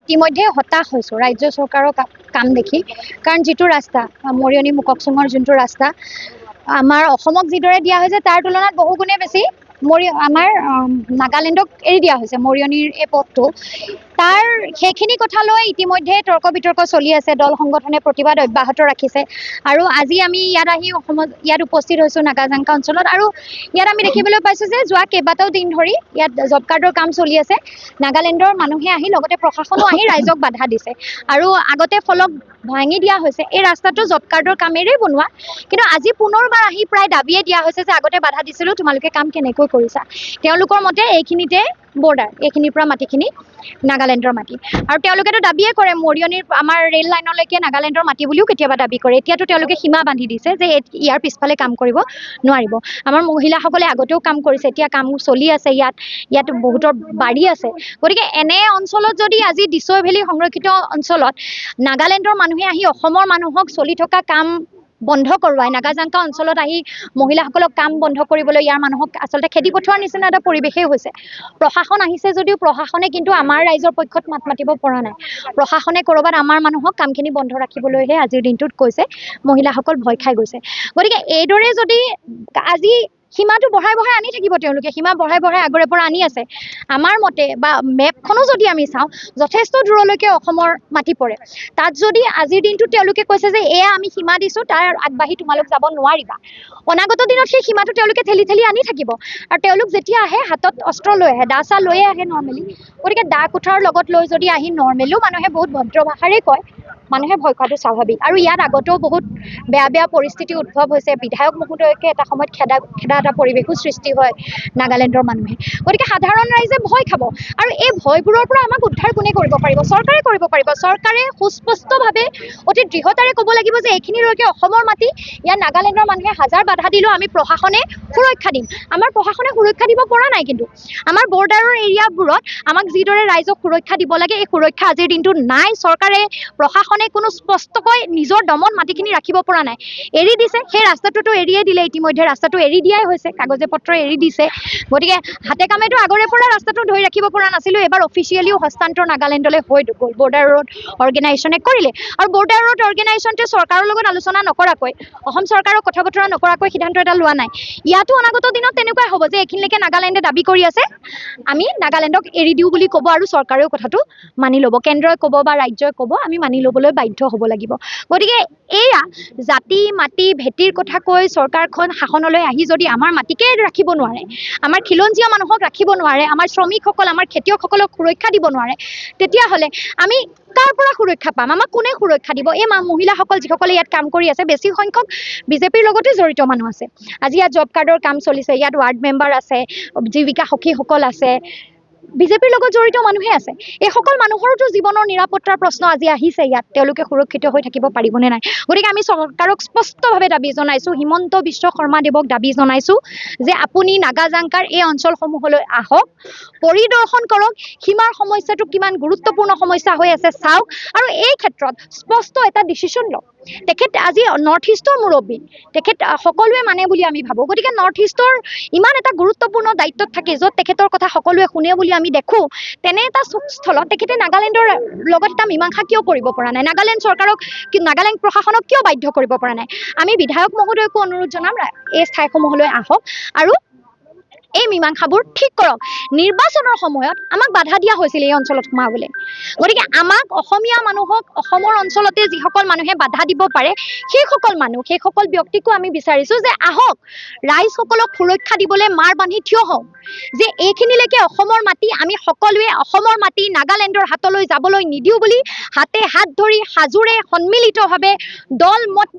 ইতিমধ্যে হতাশ হৈছোঁ ৰাজ্য চৰকাৰৰ কাম দেখি। কাৰণ যিটো ৰাস্তা মৰিয়নি মুককচুঙৰ যোনটো ৰাস্তা আমাৰ অসমক যিদৰে দিয়া হৈছে তাৰ তুলনাত বহুগুণে বেছি আমাৰ নাগালেণ্ডক এৰি দিয়া হৈছে মৰিয়নিৰ এই পথটো। তাৰ সেইখিনি কথা লৈ ইতিমধ্যে তৰ্ক বিতৰ্ক চলি আছে। দল সংগঠনে প্ৰতিবাদ অব্যাহত ৰাখিছে আৰু আজি আমি ইয়াত উপস্থিত হৈছোঁ নাগাজাংকা অঞ্চলত। আৰু ইয়াত আমি দেখিবলৈ পাইছোঁ যে যোৱা কেইবাটাও দিন ধৰি ইয়াত জব কাৰ্ডৰ কাম চলি আছে। নাগালেণ্ডৰ মানুহে আহি লগতে প্ৰশাসনো আহি ৰাইজক বাধা দিছে আৰু আগতে ফলক ভাঙি দিয়া হৈছে। এই ৰাস্তাটো জব কাৰ্ডৰ কামেৰেই বনোৱা, কিন্তু আজি পুনৰবাৰ আহি প্ৰায় দাবীয়ে দিয়া হৈছে যে আগতে বাধা দিছিলোঁ, তোমালোকে কাম কেনেকৈ কৰিছা। তেওঁলোকৰ মতে এইখিনিতে বৰ্ডাৰ, এইখিনিৰ পৰা মাটিখিনি নাগালেণ্ডৰ মাটি। আৰু তেওঁলোকেতো দাবীয়ে কৰে মৰিয়নিৰ আমাৰ ৰেল লাইনলৈকে নাগালেণ্ডৰ মাটি বুলিও কেতিয়াবা দাবী কৰে। এতিয়াতো তেওঁলোকে সীমা বান্ধি দিছে যে ইয়াৰ পিছফালে কাম কৰিব নোৱাৰিব। আমাৰ মহিলাসকলে আগতেও কাম কৰিছে, এতিয়া কাম চলি আছে। ইয়াত বহুতৰ বাৰী আছে। গতিকে এনে অঞ্চলত যদি আজি দিছৈ ভেলী সংৰক্ষিত অঞ্চলত নাগালেণ্ডৰ মানুহে আহি অসমৰ মানুহক চলি থকা কাম বন্ধ কৰোৱাই, নাগাজাংকা অঞ্চলত আহি মহিলাসকলক কাম বন্ধ কৰিবলৈ ইয়াৰ মানুহক আচলতে খেদি পঠোৱাৰ নিচিনা এটা পৰিৱেশেই হৈছে। প্ৰশাসন আহিছে যদিও প্ৰশাসনে কিন্তু আমাৰ ৰাইজৰ পক্ষত মাত মাতিব পৰা নাই। প্ৰশাসনে ক'ৰবাত আমাৰ মানুহক কামখিনি বন্ধ ৰাখিবলৈহে আজিৰ দিনটোত কৈছে। মহিলাসকল ভয় খাই গৈছে। গতিকে এইদৰে যদি আজি সীমাটো বঢ়াই আনি থাকিব, তেওঁলোকে সীমা বঢ়াই আগৰে পৰা আনি আছে। আমাৰ মতে বা মেপখনো যদি আমি চাওঁ যথেষ্ট দূৰলৈকে অসমৰ মাটি পৰে। তাত যদি আজিৰ দিনটোত তেওঁলোকে কৈছে যে এয়া আমি সীমা দিছোঁ, তাৰ আগবাঢ়ি তোমালোক যাব নোৱাৰিবা, অনাগত দিনত সেই সীমাটো তেওঁলোকে ঠেলি আনি থাকিব। আৰু তেওঁলোক যেতিয়া আহে হাতত অস্ত্ৰ লৈ আহে, দা চা লৈয়ে আহে নৰ্মেলি। গতিকে দা কুঠাৰ লগত লৈ যদি আহি নৰ্মেলিও মানুহে বহুত ভদ্ৰ ভাষাৰেই কয়, মানুহে ভয় খোৱাটো স্বাভাৱিক। আৰু ইয়াত আগতেও বহুত বেয়া পৰিস্থিতি উদ্ভৱ হৈছে। বিধায়ক মহোদয়কে এটা সময়ত খেদা এটা পৰিৱেশো সৃষ্টি হয় নাগালেণ্ডৰ মানুহে। গতিকে সাধাৰণ ৰাইজে ভয় খাব আৰু এই ভয়বোৰৰ পৰা আমাক উদ্ধাৰ কোনে কৰিব পাৰিব? চৰকাৰে কৰিব পাৰিব। চৰকাৰে সুস্পষ্টভাৱে অতি দৃঢ়তাৰে ক'ব লাগিব যে এইখিনিলৈকে অসমৰ মাটি, ইয়াত নাগালেণ্ডৰ মানুহে হাজাৰ বাধা দিলেও আমি প্ৰশাসনে সুৰক্ষা দিম। আমাৰ প্ৰশাসনে সুৰক্ষা দিব পৰা নাই। কিন্তু আমাৰ বৰ্ডাৰৰ এৰিয়াবোৰত আমাক যিদৰে ৰাইজক সুৰক্ষা দিব লাগে এই সুৰক্ষা আজিৰ দিনটোত নাই। চৰকাৰে প্ৰশাসনে কোনো স্পষ্টকৈ নিজৰ দমন মাটিখিনি ৰাখিব পৰা নাই। এৰি দিছে, সেই ৰাস্তাটোতো এৰিয়ে দিলে। ইতিমধ্যে ৰাস্তাটো এৰি দিয়াই হৈছে, কাগজে পত্ৰ এৰি দিছে। গতিকে হাতে কামেতো আগৰে পৰা ৰাস্তাটো ধৰি ৰাখিব পৰা নাছিলোঁ। এবাৰ অফিচিয়েলিও হস্তান্তৰ নাগালেণ্ডলৈ হৈ গ'ল। বৰ্ডাৰ ৰোড অৰ্গেনাইজেশ্যনে কৰিলে আৰু বৰ্ডাৰ ৰোড অৰ্গেনাইজেশ্যনটোৱে চৰকাৰৰ লগত আলোচনা নকৰাকৈ, অসম চৰকাৰক কথা বতৰা নকৰাকৈ সিদ্ধান্ত এটা লোৱা নাই। ইয়াতো অনাগত দিনত তেনেকুৱাই হ'ব যে এইখিনিলৈকে নাগালেণ্ডে দাবী কৰি আছে, আমি নাগালেণ্ডক এৰি দিওঁ বুলি ক'ব আৰু চৰকাৰেও কথাটো মানি ল'ব। কেন্দ্ৰই ক'ব বা ৰাজ্যই ক'ব, আমি মানি ল'বলৈ বাধ্য হ'ব লাগিব। গতিকে এয়া জাতি মাটি ভেটিৰ কথা কৈ চৰকাৰখন শাসনলৈ আহি যদি আমাৰ মাটিকে ৰাখিব নোৱাৰে, আমাৰ খিলঞ্জীয়া মানুহক ৰাখিব নোৱাৰে, আমাৰ শ্ৰমিকসকল আমাৰ খেতিয়কসকলক সুৰক্ষা দিব নোৱাৰে, তেতিয়াহ'লে আমি কাৰ পৰা সুৰক্ষা পাম? আমাক কোনে সুৰক্ষা দিব? এই মহিলাসকল যিসকলে ইয়াত কাম কৰি আছে, বেছি সংখ্যক বিজেপিৰ লগতে জড়িত মানুহ আছে। আজি ইয়াত জব কাৰ্ডৰ কাম চলিছে, ইয়াত ৱাৰ্ড মেম্বাৰ আছে, জীৱিকা সখীসকল আছে, বিজেপিৰ লগত জড়িত মানুহে আছে। এইসকল মানুহৰতো জীৱনৰ নিৰাপত্তাৰ প্ৰশ্ন আজি আহিছে ইয়াত। তেওঁলোকে সুৰক্ষিত হৈ থাকিব পাৰিবনে নাই? গতিকে আমি চৰকাৰক স্পষ্টভাৱে দাবী জনাইছোঁ, হিমন্ত বিশ্ব শৰ্মাদেৱক দাবী জনাইছোঁ যে আপুনি নাগাজাংকাৰ এই অঞ্চলসমূহলৈ আহক, পৰিদৰ্শন কৰক, সীমাৰ সমস্যাটো কিমান গুৰুত্বপূৰ্ণ সমস্যা হৈ আছে চাওক আৰু এই ক্ষেত্ৰত স্পষ্ট এটা ডিচিশ্যন লওক। তেখেত আজি নৰ্থ ইষ্টৰ মুৰব্বী, তেখেত সকলোৱে মানে বুলি আমি ভাবোঁ। গতিকে নৰ্থ ইষ্টৰ ইমান এটা গুৰুত্বপূৰ্ণ দায়িত্বত থাকে, য'ত তেখেতৰ কথা সকলোৱে শুনে বুলি আমি দেখোঁ, তেনে এটা স্থলত তেখেতে নাগালেণ্ডৰ লগত এটা মীমাংসা কিয় কৰিব পৰা নাই? নাগালেণ্ড চৰকাৰক, নাগালেণ্ড প্ৰশাসনক কিয় বাধ্য কৰিব পৰা নাই? আমি বিধায়ক মহোদয়কো অনুৰোধ জনাম, এই ঠাইসমূহলৈ আহক আৰু এই মীমাংসাবোৰ ঠিক কৰক। নিৰ্বাচনৰ সময়ত আমাক বাধা দিয়া হৈছিল এই অঞ্চলত সোমাবলৈ। গতিকে আমাক অসমীয়া মানুহক অসমৰ অঞ্চলতে যিসকল মানুহে বাধা দিব পাৰে, সেইসকল ব্যক্তিকো আমি বিচাৰিছোঁ যে আহক, ৰাইজসকলক সুৰক্ষা দিবলৈ মাৰ বান্ধি থিয় হওঁ যে এইখিনিলৈকে অসমৰ মাটি, আমি সকলোৱে অসমৰ মাটি নাগালেণ্ডৰ হাতলৈ যাবলৈ নিদিওঁ বুলি হাতে হাত ধৰি সাজোৰে সন্মিলিতভাৱে দল মত